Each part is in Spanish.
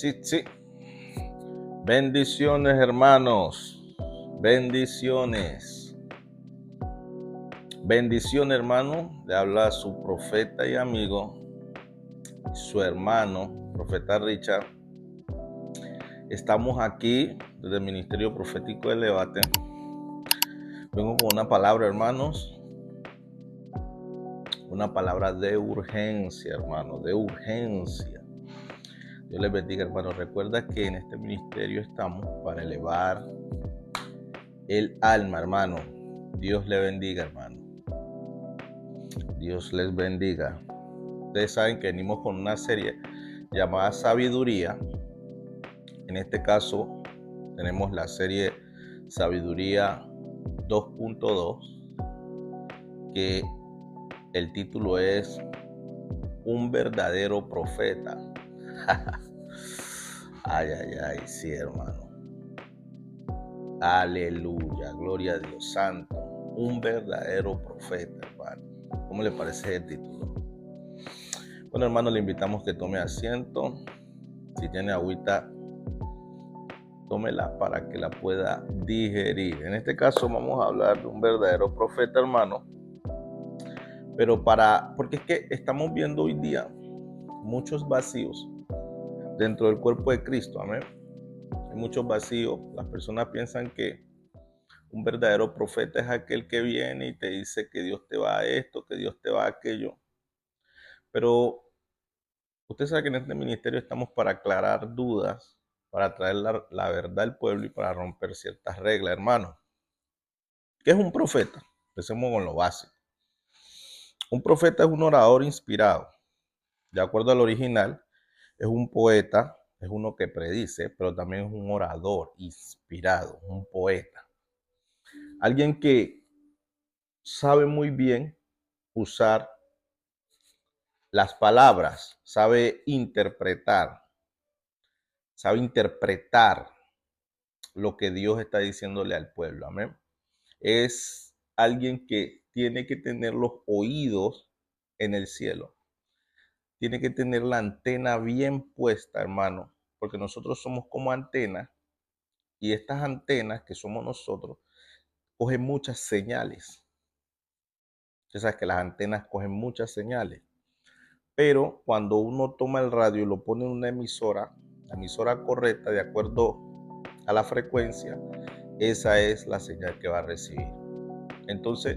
Sí, sí. Bendiciones, hermanos. Bendiciones. Bendición, hermano. Le habla su profeta y amigo, su hermano, profeta Richard. Estamos aquí desde el Ministerio Profético de Levate. Vengo con una palabra, hermanos. Una palabra de urgencia, hermano, de urgencia. Dios les bendiga, hermano. Recuerda que en este ministerio estamos para elevar el alma, hermano. Dios le bendiga, hermano. Dios les bendiga. Ustedes saben que venimos con una serie llamada Sabiduría. En este caso tenemos la serie Sabiduría 2.2, que el título es Un verdadero profeta. Ay, sí, hermano. Aleluya, gloria a Dios santo. Un verdadero profeta, hermano. ¿Cómo le parece el título? Bueno, hermano, le invitamos que tome asiento. Si tiene agüita, tómela para que la pueda digerir. En este caso vamos a hablar de un verdadero profeta, hermano. Pero porque es que estamos viendo hoy día muchos vacíos dentro del cuerpo de Cristo, amén. Hay muchos vacíos. Las personas piensan que un verdadero profeta es aquel que viene y te dice que Dios te va a esto, que Dios te va a aquello. Pero usted sabe que en este ministerio estamos para aclarar dudas, para traer la verdad al pueblo y para romper ciertas reglas, hermano. ¿Qué es un profeta? Empecemos con lo básico. Un profeta es un orador inspirado. De acuerdo al original, es un poeta, es uno que predice, pero también es un orador inspirado, un poeta. Alguien que sabe muy bien usar las palabras, sabe interpretar lo que Dios está diciéndole al pueblo, amén. Es alguien que tiene que tener los oídos en el cielo. Tiene que tener la antena bien puesta, hermano, porque nosotros somos como antenas y estas antenas que somos nosotros cogen muchas señales. Usted sabe que las antenas cogen muchas señales, pero cuando uno toma el radio y lo pone en una emisora, la emisora correcta, de acuerdo a la frecuencia, esa es la señal que va a recibir. Entonces,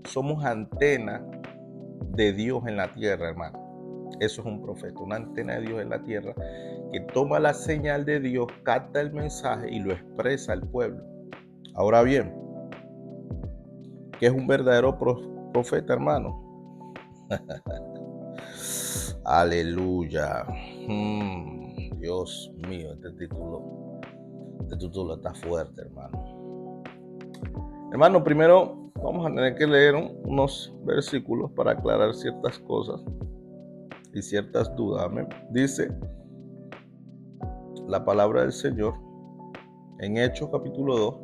somos antenas de Dios en la tierra, hermano. Eso es un profeta, una antena de Dios en la tierra que toma la señal de Dios, capta el mensaje y lo expresa al pueblo. Ahora bien, ¿qué es un verdadero profeta, hermano? Aleluya. Dios mío, este título está fuerte, hermano. Hermano, primero vamos a tener que leer unos versículos para aclarar ciertas cosas y ciertas dudas. Amén. Dice la palabra del Señor en Hechos capítulo 2,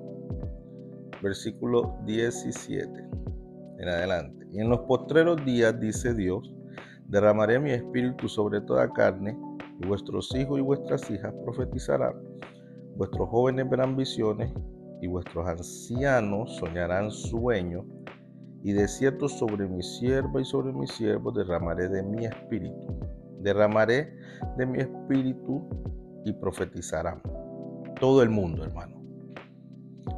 versículo 17 en adelante. Y en los postreros días, dice Dios, derramaré mi espíritu sobre toda carne, y vuestros hijos y vuestras hijas profetizarán, vuestros jóvenes verán visiones, y vuestros ancianos soñarán sueños, y de cierto sobre mi sierva y sobre mis siervos derramaré de mi espíritu. Derramaré de mi espíritu y profetizarán. Todo el mundo, hermano.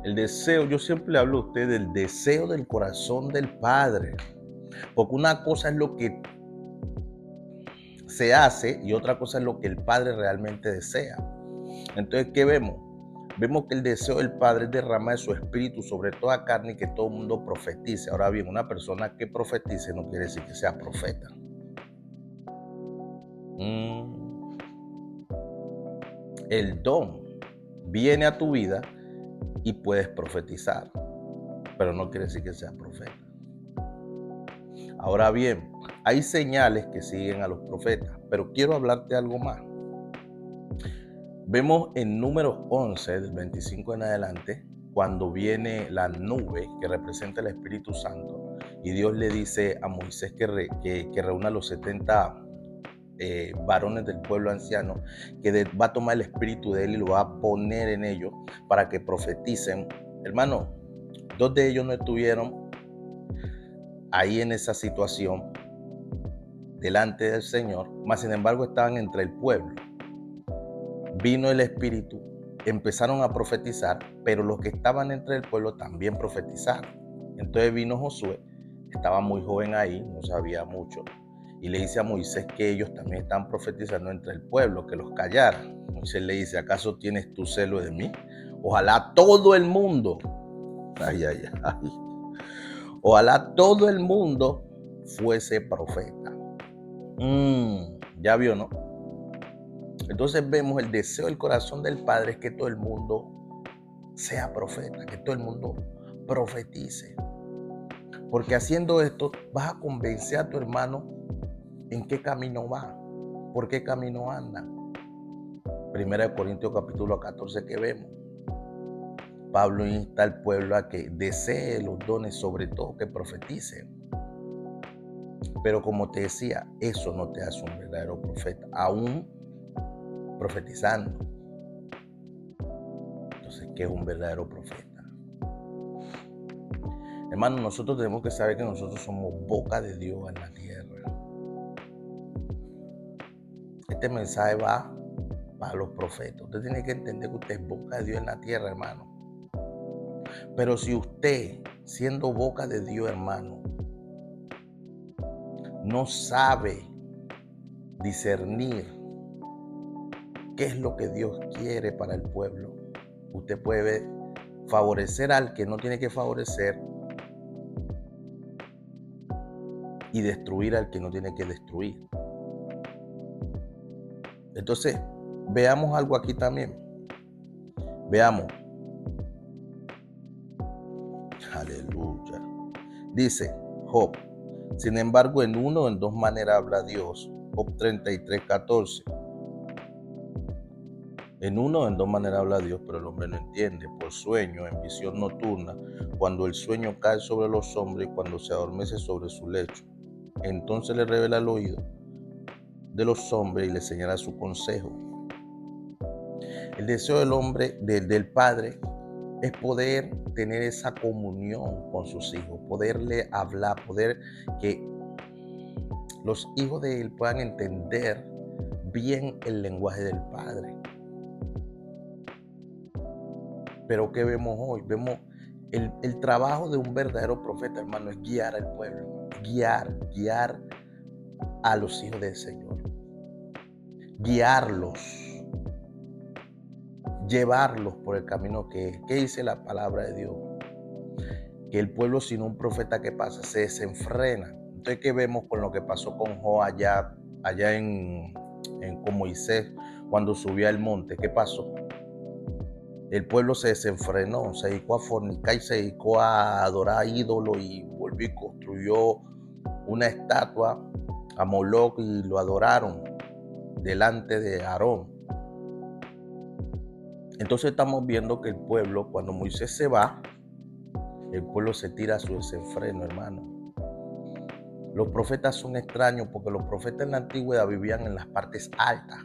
El deseo, yo siempre le hablo a usted del deseo del corazón del Padre. Porque una cosa es lo que se hace y otra cosa es lo que el Padre realmente desea. Entonces, ¿qué vemos? Vemos que el deseo del Padre es derramar su espíritu sobre toda carne y que todo el mundo profetice. Ahora bien, una persona que profetice no quiere decir que sea profeta. El don viene a tu vida y puedes profetizar, pero no quiere decir que seas profeta. Ahora bien, hay señales que siguen a los profetas, pero quiero hablarte algo más. Vemos en Números 11, del 25 en adelante, cuando viene la nube que representa el Espíritu Santo y Dios le dice a Moisés que reúna los 70 varones del pueblo anciano, que va a tomar el espíritu de él y lo va a poner en ellos para que profeticen. Hermano, 2 de ellos no estuvieron ahí en esa situación delante del Señor, mas sin embargo estaban entre el pueblo. Vino el espíritu, empezaron a profetizar, pero los que estaban entre el pueblo también profetizaron. Entonces vino Josué, estaba muy joven ahí, no sabía mucho, y le dice a Moisés que ellos también estaban profetizando entre el pueblo, que los callara. Moisés le dice: ¿acaso tienes tu celo de mí? Ojalá todo el mundo, ojalá todo el mundo fuese profeta. Ya vio, ¿no? Entonces vemos el deseo del corazón del Padre es que todo el mundo sea profeta, que todo el mundo profetice. Porque haciendo esto vas a convencer a tu hermano en qué camino va, por qué camino anda. 1 Corintios capítulo 14 que vemos. Pablo insta al pueblo a que desee los dones, sobre todo que profetice. Pero como te decía, eso no te hace un verdadero profeta, aún profetizando. Entonces, ¿qué es un verdadero profeta? Hermano, nosotros tenemos que saber que nosotros somos boca de Dios en la tierra. Este mensaje va para los profetas. Usted tiene que entender que usted es boca de Dios en la tierra, hermano. Pero si usted, siendo boca de Dios, hermano, no sabe discernir qué es lo que Dios quiere para el pueblo, usted puede favorecer al que no tiene que favorecer y destruir al que no tiene que destruir. Entonces, veamos algo aquí también. Veamos. Aleluya. Dice Job: sin embargo, en uno o en dos maneras habla Dios. Job 33:14. En uno o en dos maneras habla Dios, pero el hombre no entiende. Por sueño, en visión nocturna, cuando el sueño cae sobre los hombres y cuando se adormece sobre su lecho. Entonces le revela el oído de los hombres y le señala su consejo. El deseo del hombre, del padre, es poder tener esa comunión con sus hijos, poderle hablar, poder que los hijos de él puedan entender bien el lenguaje del Padre. Pero ¿qué vemos hoy? Vemos el trabajo de un verdadero profeta, hermano, es guiar al pueblo, guiar a los hijos del Señor, guiarlos, llevarlos por el camino que es. ¿Qué dice la palabra de Dios? Que el pueblo sin un profeta, ¿qué pasa? Se desenfrena. Entonces, ¿qué vemos con lo que pasó con Job allá con Moisés cuando subía al monte? ¿Qué pasó? El pueblo se desenfrenó, se dedicó a fornicar y se dedicó a adorar ídolos y volvió y construyó una estatua a Moloc y lo adoraron delante de Aarón. Entonces estamos viendo que el pueblo, cuando Moisés se va, el pueblo se tira a su desenfreno, hermano. Los profetas son extraños porque los profetas en la antigüedad vivían en las partes altas,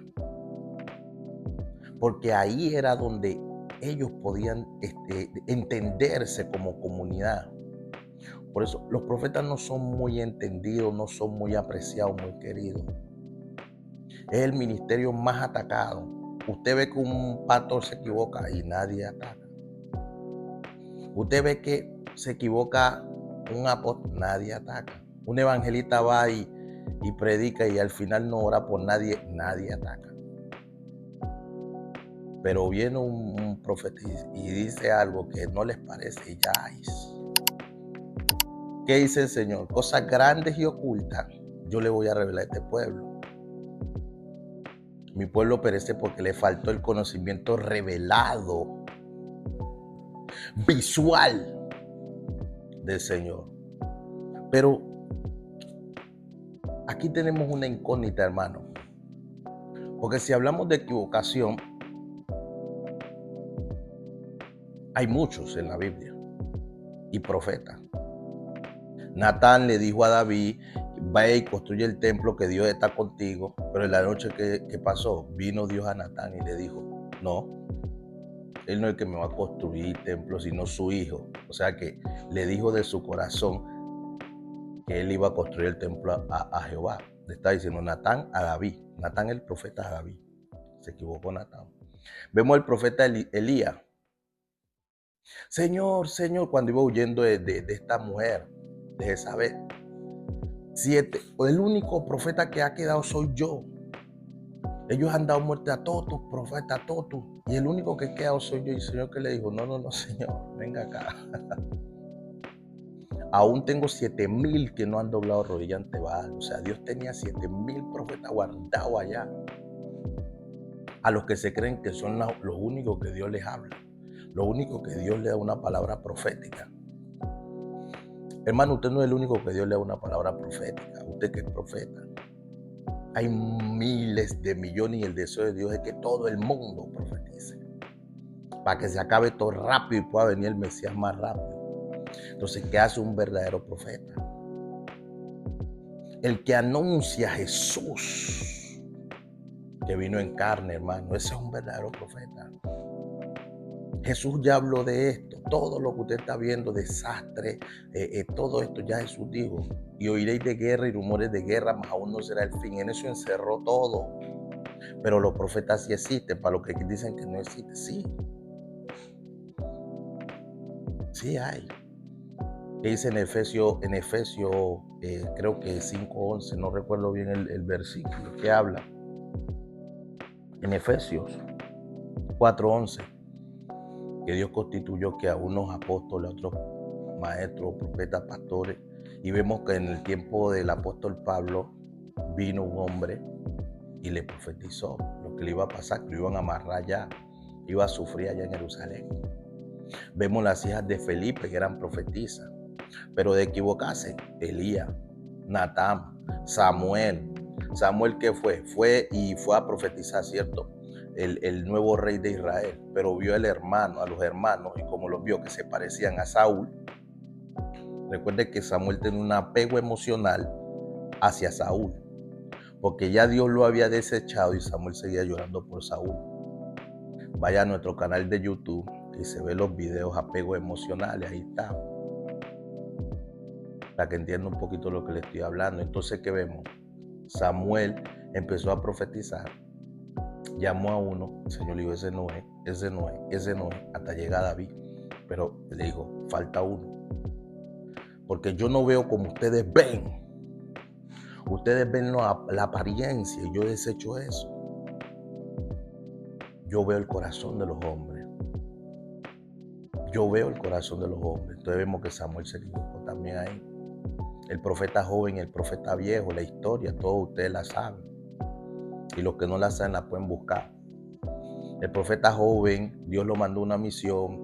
porque ahí era donde ellos podían entenderse como comunidad. Por eso los profetas no son muy entendidos, no son muy apreciados, muy queridos. Es el ministerio más atacado. Usted ve que un pastor se equivoca y nadie ataca. Usted ve que se equivoca un apóstol, nadie ataca. Un evangelista va y predica y al final no ora por nadie, nadie ataca. Pero viene un profeta y dice algo que no les parece y ya. ¿Qué dice el Señor? Cosas grandes y ocultas yo le voy a revelar a este pueblo. Mi pueblo perece porque le faltó el conocimiento revelado, visual del Señor. Pero aquí tenemos una incógnita, hermano. Porque si hablamos de equivocación, hay muchos en la Biblia y profetas. Natán le dijo a David: ve y construye el templo, que Dios está contigo. Pero en la noche que pasó, vino Dios a Natán y le dijo, no, él no es el que me va a construir templo, sino su hijo. O sea que le dijo de su corazón que él iba a construir el templo a Jehová. Le está diciendo Natán a David. Natán el profeta a David. Se equivocó Natán. Vemos el profeta Elías. Señor, Señor, cuando iba huyendo de esta mujer, de Jezabel. El único profeta que ha quedado soy yo. Ellos han dado muerte a todos tus profetas, a todos tus. Y el único que ha quedado soy yo. Y el Señor que le dijo, no, Señor, venga acá. Aún tengo 7,000 que no han doblado rodilla ante Baal. O sea, Dios tenía 7,000 profetas guardados allá. A los que se creen que son los únicos que Dios les habla. Lo único que Dios le da una palabra profética. Hermano, usted no es el único que Dios le da una palabra profética. Usted que es profeta. Hay miles de millones y el deseo de Dios es que todo el mundo profetice. Para que se acabe todo rápido y pueda venir el Mesías más rápido. Entonces, ¿qué hace un verdadero profeta? El que anuncia a Jesús, que vino en carne, hermano, ese es un verdadero profeta. Jesús ya habló de esto, todo lo que usted está viendo, desastre, todo esto ya Jesús dijo. Y oiréis de guerra y rumores de guerra, mas aún no será el fin. En eso encerró todo. Pero los profetas sí existen, para los que dicen que no existen, sí. Sí hay. Que dice en Efesios, creo que 5:11, no recuerdo bien el versículo que habla. En Efesios 4:11, que Dios constituyó que a unos apóstoles, a otros maestros, profetas, pastores, y vemos que en el tiempo del apóstol Pablo vino un hombre y le profetizó lo que le iba a pasar, que lo iban a amarrar allá, iba a sufrir allá en Jerusalén. Vemos las hijas de Felipe que eran profetizas, pero de equivocarse, Elías, Natán, Samuel. Samuel, ¿qué fue? Fue a profetizar, ¿cierto? El nuevo rey de Israel, pero vio a los hermanos, y como los vio que se parecían a Saúl, recuerde que Samuel tenía un apego emocional hacia Saúl, porque ya Dios lo había desechado y Samuel seguía llorando por Saúl. Vaya a nuestro canal de YouTube y se ve los videos apegos emocionales, ahí está, para que entienda un poquito lo que le estoy hablando. Entonces, ¿qué vemos? Samuel empezó a profetizar, llamó a uno, el Señor le dijo, ese no es, hasta llega David, pero le dijo, falta uno, porque yo no veo como ustedes ven la apariencia, y yo desecho eso. Yo veo el corazón de los hombres. Entonces vemos que Samuel se equivocó también ahí. El profeta joven y el profeta viejo, la historia, todos ustedes la saben. Y los que no la saben la pueden buscar. El profeta joven, Dios lo mandó una misión,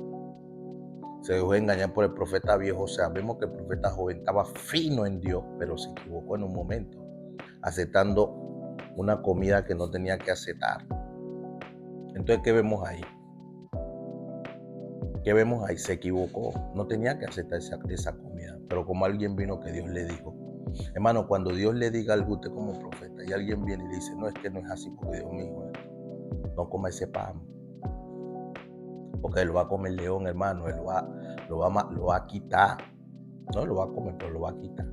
se dejó engañar por el profeta viejo. O sea, vemos que el profeta joven estaba fino en Dios, pero se equivocó en un momento, aceptando una comida que no tenía que aceptar. Entonces, ¿qué vemos ahí? Se equivocó, no tenía que aceptar esa comida, pero como alguien vino que Dios le dijo. Hermano, cuando Dios le diga algo a usted como profeta y alguien viene y le dice, no, es que no es así porque Dios me dijo esto, no coma ese pan, porque lo va a comer el león, hermano, él lo va a quitar, no lo va a comer, pero lo va a quitar.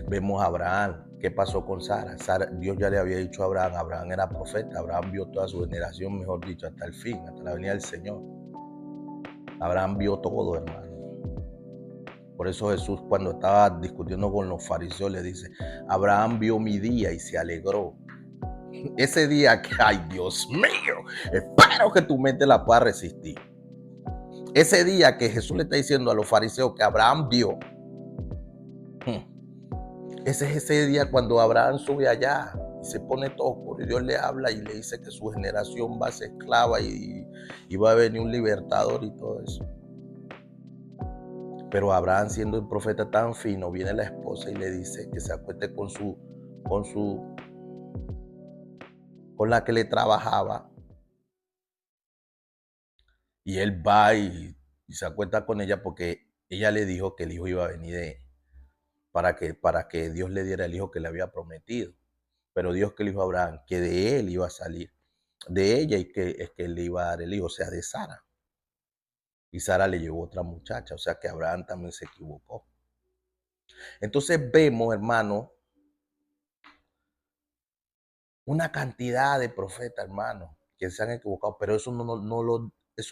Vemos a Abraham. ¿Qué pasó con Sara? Dios ya le había dicho a Abraham era profeta, Abraham vio toda su generación, mejor dicho, hasta el fin, hasta la venida del Señor. Abraham vio todo, hermano. Por eso Jesús, cuando estaba discutiendo con los fariseos, le dice, Abraham vio mi día y se alegró. Ese día que, ay Dios mío, espero que tu mente la pueda resistir. Ese día que Jesús le está diciendo a los fariseos que Abraham vio, ese es ese día cuando Abraham sube allá y se pone todo oscuro y Dios le habla y le dice que su generación va a ser esclava y va a venir un libertador y todo eso. Pero Abraham, siendo un profeta tan fino, viene la esposa y le dice que se acueste con la que le trabajaba. Y él va y se acuesta con ella porque ella le dijo que el hijo iba a venir para que Dios le diera el hijo que le había prometido. Pero Dios que le dijo a Abraham que de él iba a salir, de ella y que es que él le iba a dar el hijo, o sea, de Sara. Y Sara le llevó otra muchacha, o sea que Abraham también se equivocó. Entonces vemos, hermano, una cantidad de profetas, hermano, que se han equivocado, pero eso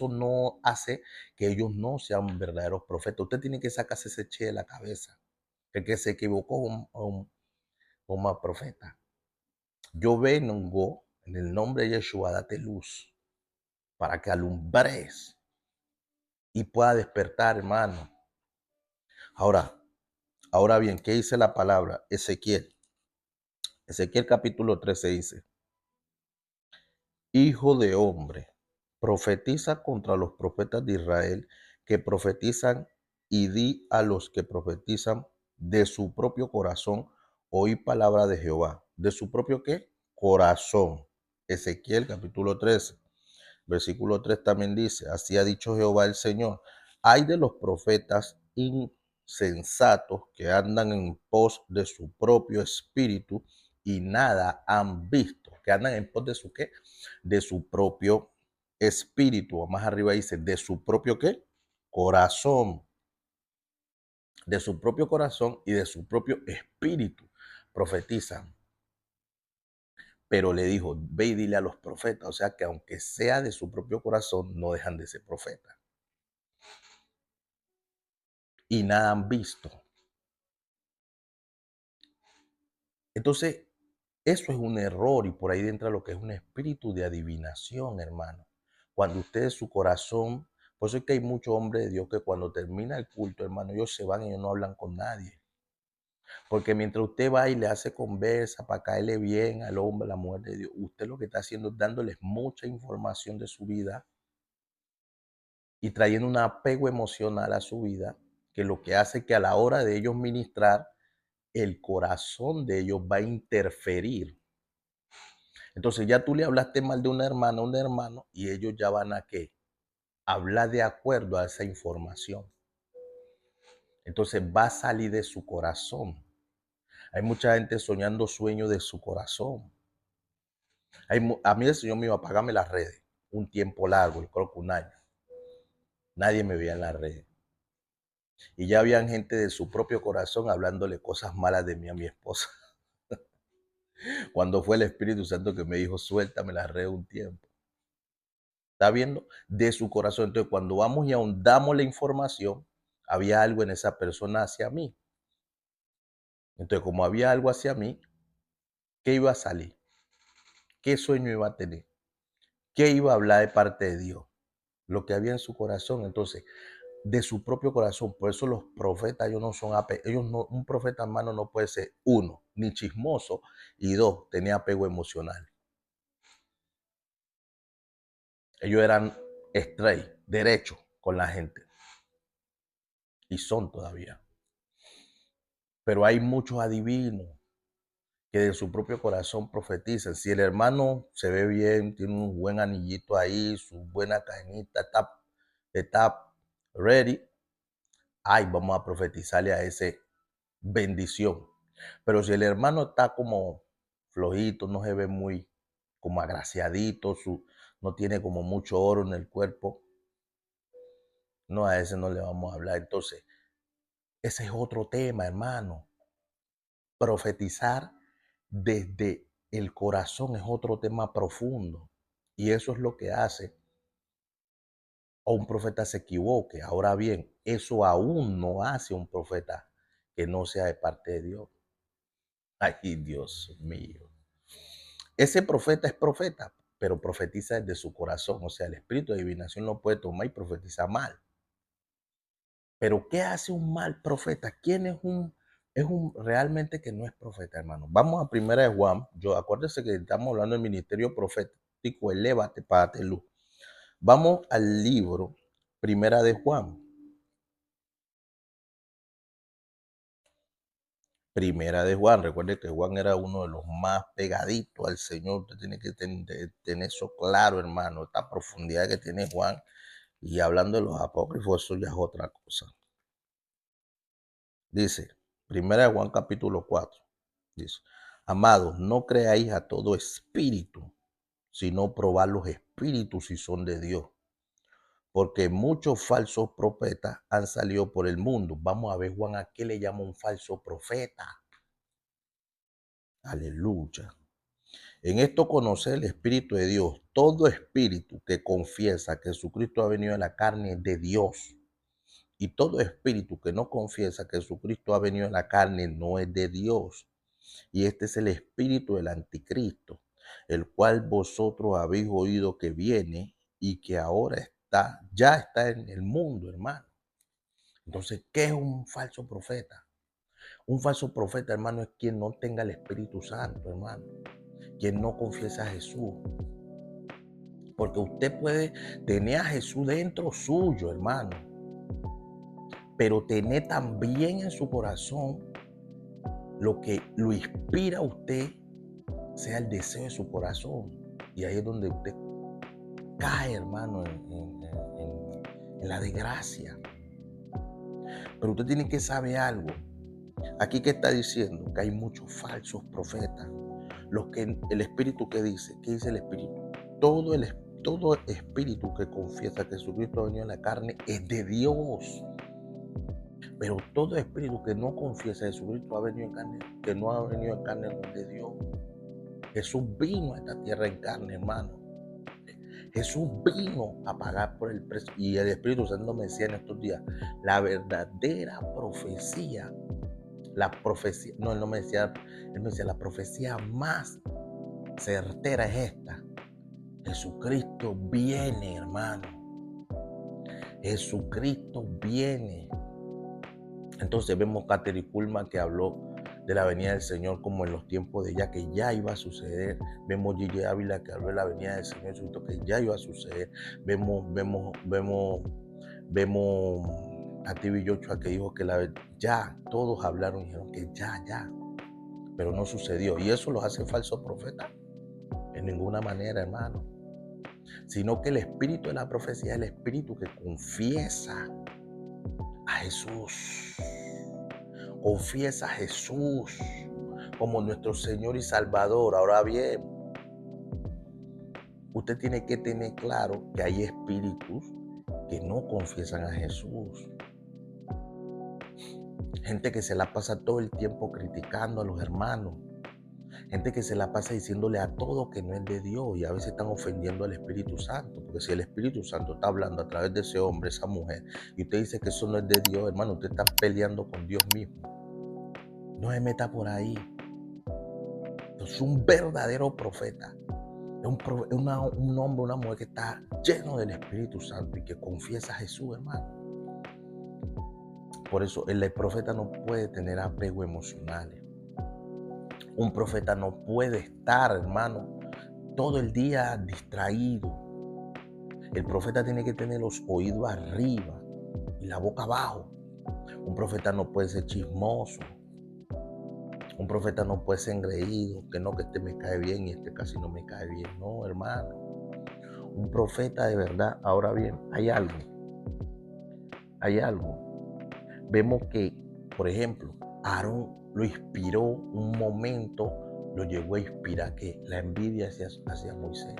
no hace que ellos no sean verdaderos profetas. Usted tiene que sacarse ese che de la cabeza. El que se equivocó es un mal profeta. Yo vengo en el nombre de Yeshua, date luz para que alumbres y pueda despertar, hermano. Ahora bien, ¿qué dice la palabra? Ezequiel capítulo 13 dice: Hijo de hombre, profetiza contra los profetas de Israel que profetizan y di a los que profetizan de su propio corazón, oí palabra de Jehová. ¿De su propio qué? Corazón. Ezequiel capítulo 13. Versículo 3 también dice: Así ha dicho Jehová el Señor, hay de los profetas insensatos que andan en pos de su propio espíritu y nada han visto. Que andan en pos de su qué? De su propio espíritu. O más arriba dice, de su propio qué? Corazón. De su propio corazón y de su propio espíritu profetizan. Pero le dijo, ve y dile a los profetas, o sea que aunque sea de su propio corazón, no dejan de ser profetas. Y nada han visto. Entonces, eso es un error y por ahí entra lo que es un espíritu de adivinación, hermano. Cuando usted de su corazón, por eso es que hay muchos hombres de Dios que cuando termina el culto, hermano, ellos se van y ellos no hablan con nadie. Porque mientras usted va y le hace conversa para caerle bien al hombre, a la mujer de Dios, usted lo que está haciendo es dándoles mucha información de su vida y trayendo un apego emocional a su vida, que lo que hace que a la hora de ellos ministrar, el corazón de ellos va a interferir. Entonces ya tú le hablaste mal de una hermana, un hermano, y ellos ya van a qué? Hablar de acuerdo a esa información. Entonces va a salir de su corazón. Hay mucha gente soñando sueños de su corazón. A mí el Señor me iba a pagarme las redes un tiempo largo, yo creo que un año. Nadie me veía en las redes. Y ya habían gente de su propio corazón hablándole cosas malas de mí a mi esposa. Cuando fue el Espíritu Santo que me dijo, suéltame las redes un tiempo. ¿Está viendo? De su corazón. Entonces, cuando vamos y ahondamos la información, había algo en esa persona hacia mí. Entonces, como había algo hacia mí, ¿qué iba a salir? ¿Qué sueño iba a tener? ¿Qué iba a hablar de parte de Dios? Lo que había en su corazón. Entonces, de su propio corazón. Por eso los profetas, ellos no son ellos no, un profeta, hermano, no puede ser uno, ni chismoso, y dos, tenía apego emocional. Ellos eran straight, derechos con la gente. Y son todavía. Pero hay muchos adivinos que de su propio corazón profetizan. Si el hermano se ve bien, tiene un buen anillito ahí, su buena cadenita, está ready, ay, vamos a profetizarle a ese bendición. Pero si el hermano está como flojito, no se ve muy como agraciadito, no tiene como mucho oro en el cuerpo, no, a ese no le vamos a hablar. Entonces, ese es otro tema, hermano. Profetizar desde el corazón es otro tema profundo. Y eso es lo que hace a un profeta se equivoque. Ahora bien, eso aún no hace un profeta que no sea de parte de Dios. Ay, Dios mío. Ese profeta es profeta, pero profetiza desde su corazón. O sea, el espíritu de adivinación lo puede tomar y profetiza mal. Pero ¿qué hace un mal profeta? ¿Quién es un realmente que no es profeta, hermano? Vamos a primera de Juan. Acuérdese que estamos hablando del ministerio profético, elévate, párate luz. Vamos al libro Primera de Juan. Primera de Juan. Recuerde que Juan era uno de los más pegaditos al Señor. Usted tiene que tener eso claro, hermano. Esta profundidad que tiene Juan. Y hablando de los apócrifos, eso ya es otra cosa. Dice, Primera de Juan capítulo 4. Dice, amados, no creáis a todo espíritu, sino probad los espíritus si son de Dios. Porque muchos falsos profetas han salido por el mundo. Vamos a ver, Juan, ¿a qué le llama un falso profeta? Aleluya. En esto conoce el Espíritu de Dios. Todo espíritu que confiesa que Jesucristo ha venido en la carne es de Dios. Y todo espíritu que no confiesa que Jesucristo ha venido en la carne no es de Dios. Y este es el espíritu del anticristo, el cual vosotros habéis oído que viene y que ahora ya está en el mundo, hermano. Entonces, ¿qué es un falso profeta? Un falso profeta, hermano, es quien no tenga el Espíritu Santo, hermano. Quien no confiesa a Jesús. Porque usted puede tener a Jesús dentro suyo, hermano. Pero tener también en su corazón lo que lo inspira a usted, sea el deseo de su corazón. Y ahí es donde usted cae, hermano, en la desgracia. Pero usted tiene que saber algo. Aquí que está diciendo que hay muchos falsos profetas. Los que el espíritu que dice, ¿qué dice el espíritu? Todo espíritu que confiesa que Jesucristo ha venido en la carne es de Dios. Pero todo espíritu que no confiesa que Jesucristo ha venido en carne, que no ha venido en carne, no es de Dios. Jesús vino a esta tierra en carne, hermano. Jesús vino a pagar por el precio. Y el Espíritu Santo me decía en estos días, la verdadera profecía, no, él me decía, la profecía más certera es esta. Jesucristo viene, hermano. Jesucristo viene. Entonces vemos Kateri Kuhlman que habló de la venida del Señor como en los tiempos de ya, que ya iba a suceder. Vemos Gigi Ávila que habló de la venida del Señor Jesucristo, que ya iba a suceder. Vemos a TV Yochoa que dijo que ya, todos hablaron y dijeron que ya, pero no sucedió. ¿Y eso los hace falsos profetas? En ninguna manera, hermano. Sino que el espíritu de la profecía es el espíritu que confiesa a Jesús. Confiesa a Jesús como nuestro Señor y Salvador. Ahora bien, usted tiene que tener claro que hay espíritus que no confiesan a Jesús. Gente que se la pasa todo el tiempo criticando a los hermanos. Gente que se la pasa diciéndole a todo que no es de Dios y a veces están ofendiendo al Espíritu Santo. Porque si el Espíritu Santo está hablando a través de ese hombre, esa mujer, y usted dice que eso no es de Dios, hermano, usted está peleando con Dios mismo. No se meta por ahí. Es un verdadero profeta. Es un hombre, una mujer que está lleno del Espíritu Santo y que confiesa a Jesús, hermano. Por eso el profeta no puede tener apego emocionales. Un profeta no puede estar, hermano, todo el día distraído. El profeta tiene que tener los oídos arriba y la boca abajo. Un profeta no puede ser chismoso. Un profeta no puede ser engreído, que no, que este me cae bien y este casi no me cae bien. No, hermano. Un profeta de verdad. Ahora bien, hay algo. Vemos que, por ejemplo, Aarón lo inspiró un momento, lo llegó a inspirar que la envidia hacia Moisés.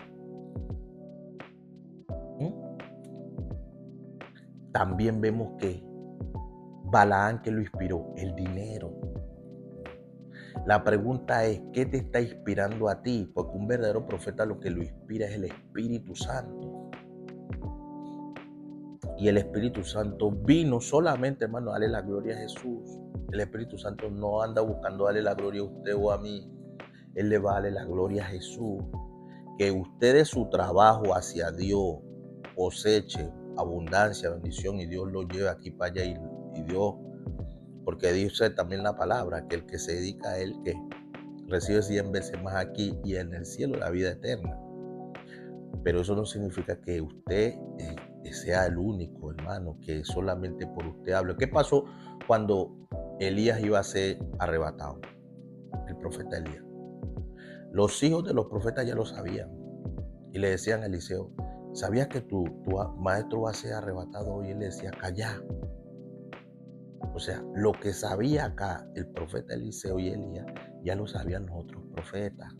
También vemos que Balaán, que lo inspiró, el dinero. La pregunta es, ¿qué te está inspirando a ti? Porque un verdadero profeta lo que lo inspira es el Espíritu Santo. Y el Espíritu Santo vino solamente, hermano, a darle la gloria a Jesús. El Espíritu Santo no anda buscando darle la gloria a usted o a mí. Él le va a darle la gloria a Jesús. Que usted de su trabajo hacia Dios coseche abundancia, bendición y Dios lo lleve aquí para allá y Dios, porque dice también la palabra que el que se dedica a Él que recibe 100 veces más aquí y en el cielo la vida eterna. Pero eso no significa que usted sea el único, hermano, que solamente por usted hable. ¿Qué pasó cuando Elías iba a ser arrebatado? El profeta Elías. Los hijos de los profetas ya lo sabían y le decían a Eliseo, ¿sabías que tu maestro va a ser arrebatado hoy? Y él le decía, calla, O sea, lo que sabía acá el profeta Eliseo y Elías, ya lo sabían los otros profetas.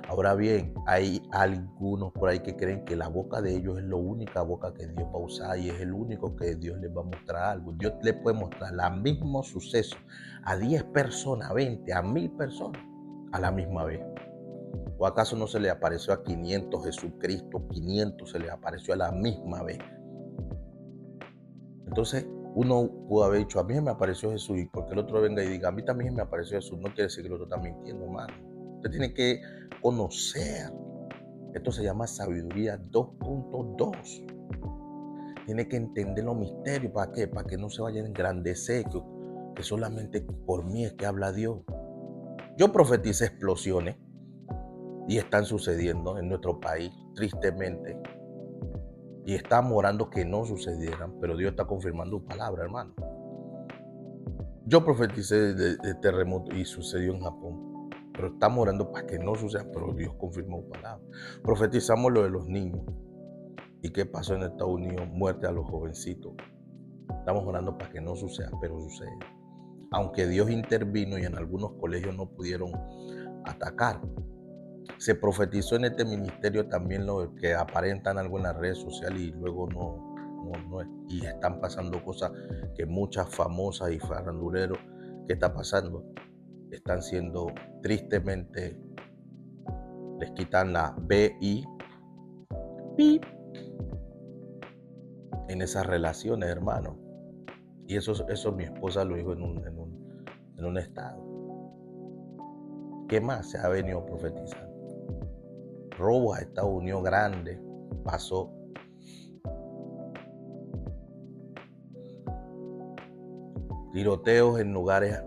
Ahora bien, hay algunos por ahí que creen que la boca de ellos es la única boca que Dios va a usar y es el único que Dios les va a mostrar algo. Dios le puede mostrar el mismo suceso a 10 personas, a 20, a 1000 personas a la misma vez. ¿O acaso no se le apareció a 500 Jesucristo? 500 se le apareció a la misma vez. Entonces, uno pudo haber dicho, a mí me apareció Jesús, y porque el otro venga y diga, a mí también me apareció Jesús, no quiere decir que el otro está mintiendo, hermano. Usted tiene que conocer. Esto se llama sabiduría 2.2. Tiene que entender los misterios. ¿Para qué? Para que no se vayan a engrandecer, que solamente por mí es que habla Dios. Yo profeticé explosiones y están sucediendo en nuestro país, tristemente. Y estamos orando que no sucedieran, pero Dios está confirmando su palabra, hermano. Yo profeticé de terremoto y sucedió en Japón, pero estamos orando para que no suceda, pero Dios confirmó su palabra. Profetizamos lo de los niños. ¿Y qué pasó en Estados Unidos? Muerte a los jovencitos. Estamos orando para que no suceda, pero sucede. Aunque Dios intervino y en algunos colegios no pudieron atacar. Se profetizó en este ministerio también lo que aparentan algo en las redes sociales y luego no es. Y están pasando cosas que muchas famosas y faranduleros que está pasando están siendo tristemente, les quitan la BI en esas relaciones, hermano. Y eso mi esposa lo dijo en un estado. ¿Qué más se ha venido profetizando? Robos a Estados Unidos grandes, pasó. Tiroteos en lugares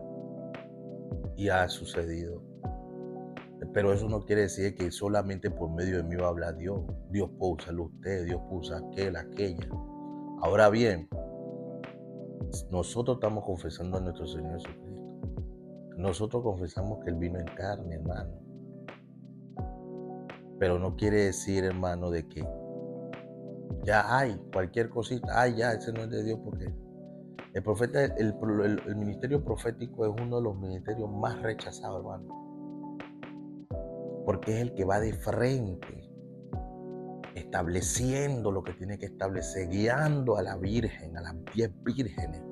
y ha sucedido. Pero eso no quiere decir que solamente por medio de mí va a hablar Dios. Dios puede usarlo a usted, Dios puede usar aquella. Ahora bien, nosotros estamos confesando a nuestro Señor Jesucristo. Nosotros confesamos que Él vino en carne, hermano. Pero no quiere decir, hermano, de que ya hay cualquier cosita, ya, ese no es de Dios, porque el profeta, el ministerio profético es uno de los ministerios más rechazados, hermano. Porque es el que va de frente, estableciendo lo que tiene que establecer, guiando a la Virgen, a las 10 vírgenes.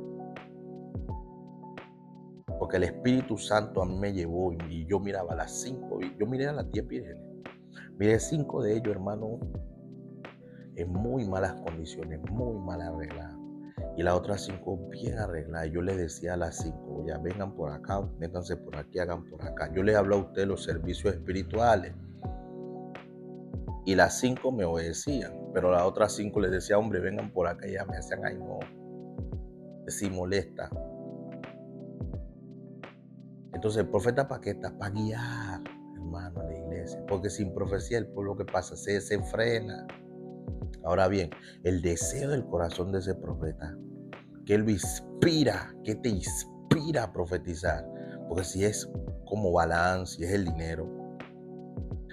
Porque el Espíritu Santo a mí me llevó y yo miraba a las 5, yo miré a las 10 vírgenes. Miré 5 de ellos, hermano, en muy malas condiciones, muy mal arregladas. Y las otras 5 bien arregladas. Yo les decía a las 5, ya vengan por acá, métanse por aquí, hagan por acá. Yo les hablo a ustedes de los servicios espirituales. Y las 5 me obedecían, pero las otras 5 les decía, hombre, vengan por acá, y ya me hacían, ay no, sí molesta. Entonces el profeta, ¿para qué está? Para guiar, hermano, a la iglesia. Porque sin profecía el pueblo, que pasa, se frena. Ahora bien, el deseo del corazón de ese profeta, que él inspira, que te inspira a profetizar. Porque si es como Balaam, si es el dinero,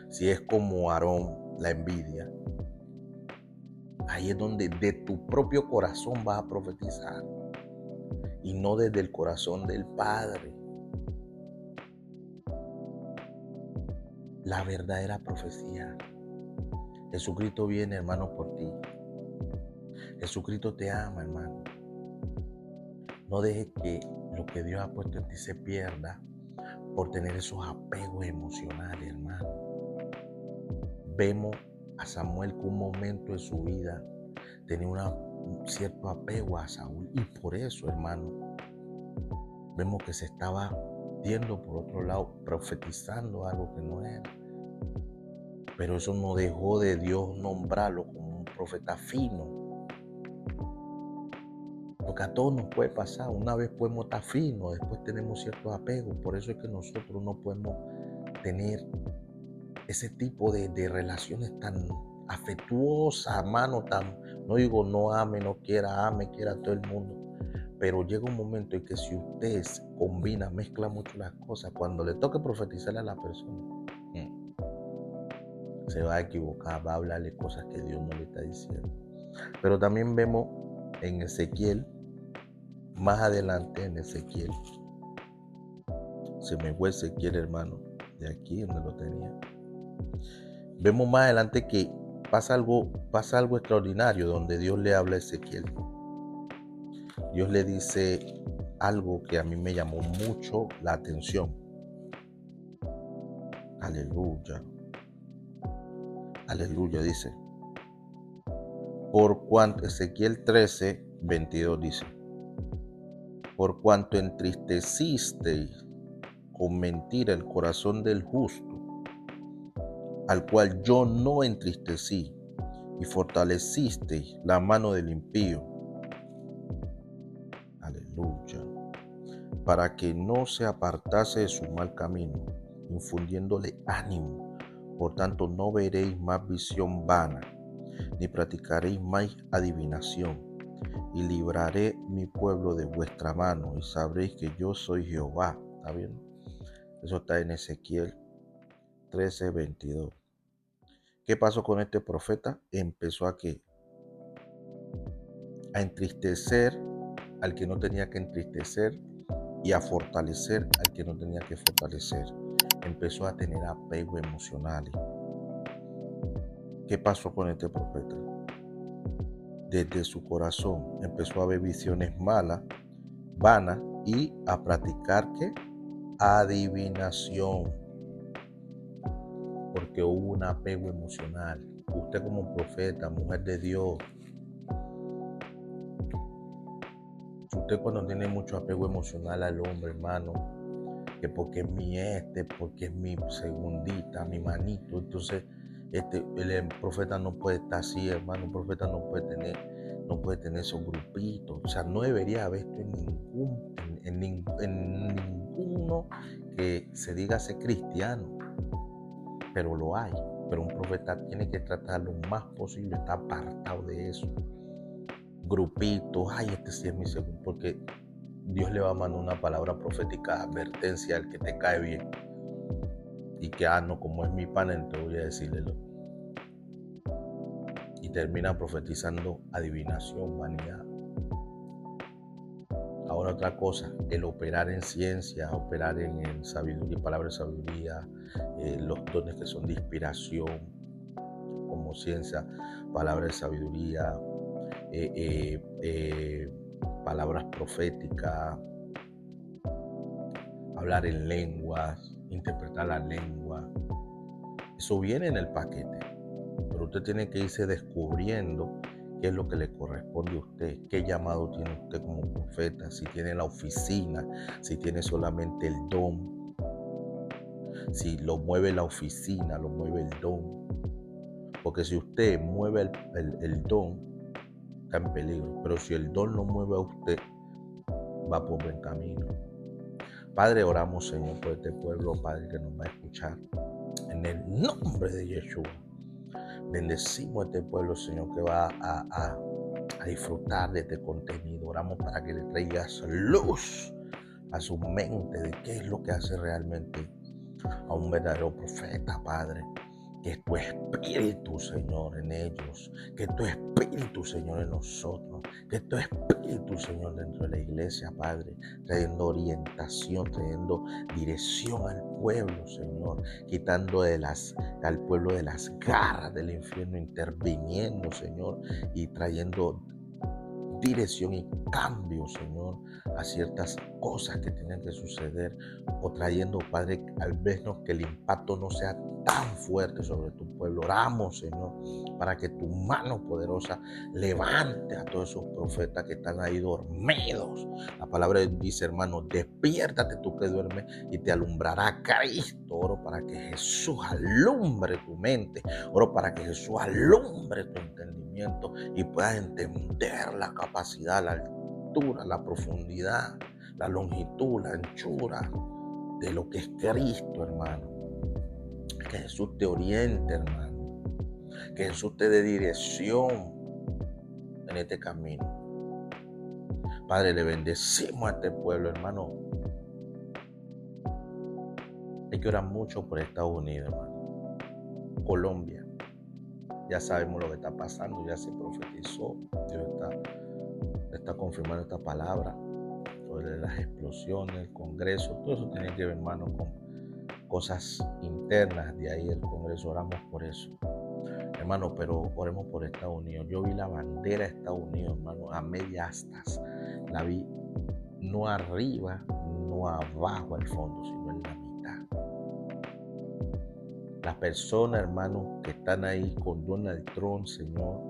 si es como Aarón, la envidia, ahí es donde de tu propio corazón vas a profetizar y no desde el corazón del Padre. La verdadera profecía. Jesucristo viene, hermano, por ti. Jesucristo te ama, hermano. No dejes que lo que Dios ha puesto en ti se pierda por tener esos apegos emocionales, hermano. Vemos a Samuel que un momento en su vida tenía un cierto apego a Saúl, y por eso, hermano, vemos que se estaba viendo por otro lado, profetizando algo que no era. Pero eso no dejó de Dios nombrarlo como un profeta fino. Porque a todos nos puede pasar. Una vez podemos estar finos, después tenemos ciertos apegos. Por eso es que nosotros no podemos tener ese tipo de relaciones tan afectuosas, hermano, no digo no ame, no quiera, quiera a todo el mundo. Pero llega un momento en que si usted combina, mezcla mucho las cosas, cuando le toque profetizarle a la persona, se va a equivocar, va a hablarle cosas que Dios no le está diciendo. Pero también vemos en Ezequiel más adelante en Ezequiel, se me fue Ezequiel, hermano, de aquí donde lo tenía. Vemos más adelante que pasa algo extraordinario donde Dios le habla a Ezequiel. Dios le dice algo que a mí me llamó mucho la atención. Aleluya. Aleluya, dice. Por cuanto, Ezequiel 13, 22 dice, por cuanto entristecisteis con mentira el corazón del justo, al cual yo no entristecí, y fortalecisteis la mano del impío. Aleluya. Para que no se apartase de su mal camino, infundiéndole ánimo. Por tanto, no veréis más visión vana, ni practicaréis más adivinación, y libraré mi pueblo de vuestra mano, y sabréis que yo soy Jehová. ¿Está bien? Eso está en Ezequiel 13, 22. ¿Qué pasó con este profeta? Empezó a entristecer al que no tenía que entristecer y a fortalecer al que no tenía que fortalecer. Empezó a tener apego emocional. ¿Qué pasó con este profeta? Desde su corazón empezó a ver visiones malas, vanas, y a practicar ¿qué? Adivinación. Porque hubo un apego emocional. Usted como profeta, mujer de Dios, usted cuando tiene mucho apego emocional al hombre, hermano, que porque es mi porque es mi segundita, mi manito, entonces el profeta no puede estar así, hermano. Un profeta no puede tener esos grupitos. O sea, no debería haber esto en ninguno que se diga ser cristiano, pero lo hay. Pero un profeta tiene que tratar lo más posible, está apartado de eso. Grupitos, este sí es mi segundo, porque Dios le va a mandar una palabra profética, advertencia al que te cae bien. Y que, no, como es mi pana, entonces voy a decirle. Y termina profetizando adivinación, vanidad. Ahora otra cosa, el operar en ciencia, operar en sabiduría, palabra de sabiduría, los dones que son de inspiración, como ciencia, palabra de sabiduría, palabras proféticas, hablar en lenguas, interpretar la lengua. Eso viene en el paquete, pero usted tiene que irse descubriendo qué es lo que le corresponde a usted, qué llamado tiene usted como profeta, si tiene la oficina, si tiene solamente el don, si lo mueve la oficina, lo mueve el don. Porque si usted mueve el don, está en peligro, pero si el don lo mueve a usted, va por buen camino. Padre, oramos, Señor, por este pueblo, Padre, que nos va a escuchar. En el nombre de Yeshua, bendecimos a este pueblo, Señor, que va a disfrutar de este contenido. Oramos para que le traigas luz a su mente de qué es lo que hace realmente a un verdadero profeta, Padre. Que tu espíritu, Señor, en ellos, que tu espíritu, Señor, en nosotros, que tu espíritu, Señor, dentro de la iglesia, Padre, trayendo orientación, trayendo dirección al pueblo, Señor, quitando al pueblo de las garras del infierno, interviniendo, Señor, y trayendo dirección y cambio, Señor, a ciertas cosas que tienen que suceder, o trayendo, Padre, al menos que el impacto no sea tan fuerte sobre tu pueblo. Oramos, Señor, para que tu mano poderosa levante a todos esos profetas que están ahí dormidos. La palabra dice, hermano, despiértate tú que duermes y te alumbrará Cristo. Oro para que Jesús alumbre tu mente. Oro para que Jesús alumbre tu entendimiento y puedas entender la capacidad, la altura, la profundidad, la longitud, la anchura de lo que es Cristo, hermano. Que Jesús te oriente, hermano. Que Jesús te dé dirección en este camino. Padre, le bendecimos a este pueblo, hermano. Hay que orar mucho por Estados Unidos, hermano. Colombia. Ya sabemos lo que está pasando, ya se profetizó. Dios está confirmando esta palabra. esto de las explosiones, el Congreso, todo eso tiene que ver, hermano, con cosas internas de ahí del Congreso. Oramos por eso, hermano, pero oremos por Estados Unidos. Yo vi la bandera de Estados Unidos, hermano, a media astas. La vi no arriba, no abajo al fondo, sino en la mitad. Las personas, hermano, que están ahí con Donald Trump, Señor,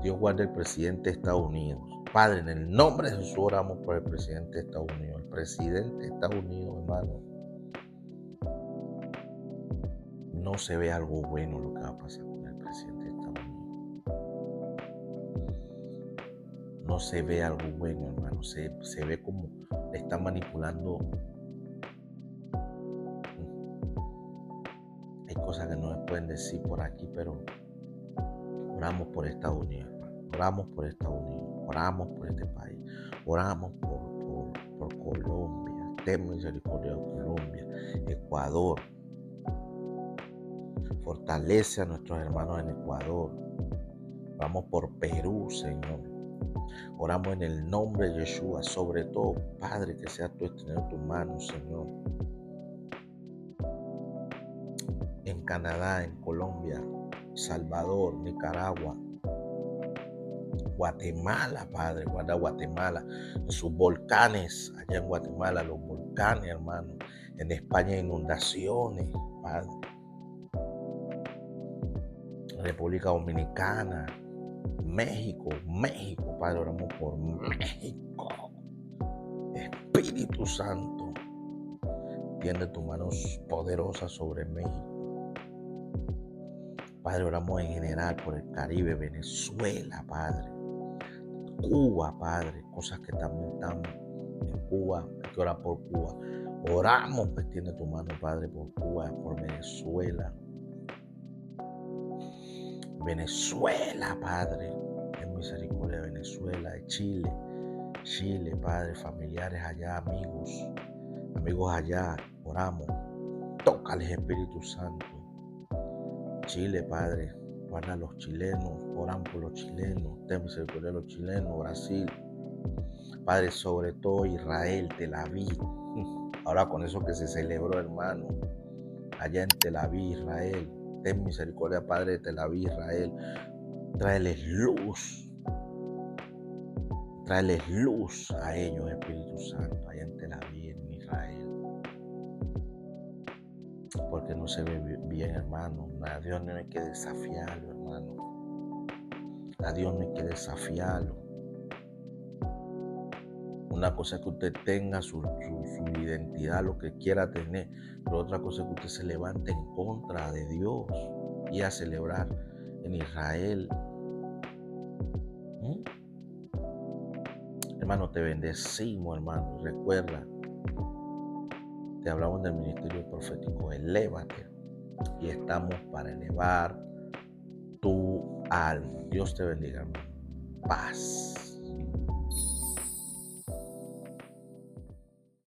Dios guarde el presidente de Estados Unidos. Padre, en el nombre de Jesús oramos por el presidente de Estados Unidos. El presidente de Estados Unidos, hermano, no se ve algo bueno lo que va a pasar con el presidente de Estados Unidos. No se ve algo bueno, hermano. Se ve como le están manipulando. Hay cosas que no se pueden decir por aquí, pero oramos por Estados Unidos, hermano. Oramos por Estados Unidos. Oramos por este país. Oramos por Colombia. Ten misericordia de Colombia. Ecuador. Fortalece a nuestros hermanos en Ecuador. Oramos por Perú, Señor. Oramos en el nombre de Yeshua. Sobre todo, Padre, que sea tú extendiendo tu mano, Señor. En Canadá, en Colombia, Salvador, Nicaragua, Guatemala, Padre, guarda Guatemala, en sus volcanes, allá en Guatemala, los volcanes, hermano. En España, inundaciones, Padre. República Dominicana, México, Padre, oramos por México. Espíritu Santo, tiende tus manos poderosas sobre México. Padre, oramos en general por el Caribe, Venezuela, Padre. Cuba, Padre, cosas que también estamos en Cuba, hay que orar por Cuba. Oramos, extiende tu mano, Padre, por Cuba, por Venezuela. Venezuela, Padre, ten misericordia de Venezuela, de Chile, Padre, familiares allá, amigos allá, oramos, tócales, Espíritu Santo. Chile, Padre, guarda a los chilenos, oramos por los chilenos, ten misericordia de los chilenos, Brasil, Padre, sobre todo Israel, Tel Aviv, ahora con eso que se celebró, hermano, allá en Tel Aviv, Israel, ten misericordia, Padre, de Tel Aviv, Israel, tráeles luz a ellos, Espíritu Santo, allá en Tel Aviv, en Israel. Porque no se ve bien, hermano. A Dios no hay que desafiarlo, hermano. A Dios no hay que desafiarlo. Una cosa es que usted tenga su identidad, lo que quiera tener, pero otra cosa es que usted se levante en contra de Dios y a celebrar en Israel. Hermano, te bendecimos, hermano. Recuerda, te hablamos del ministerio profético. Elévate. Y estamos para elevar tu alma. Dios te bendiga, hermano. Paz.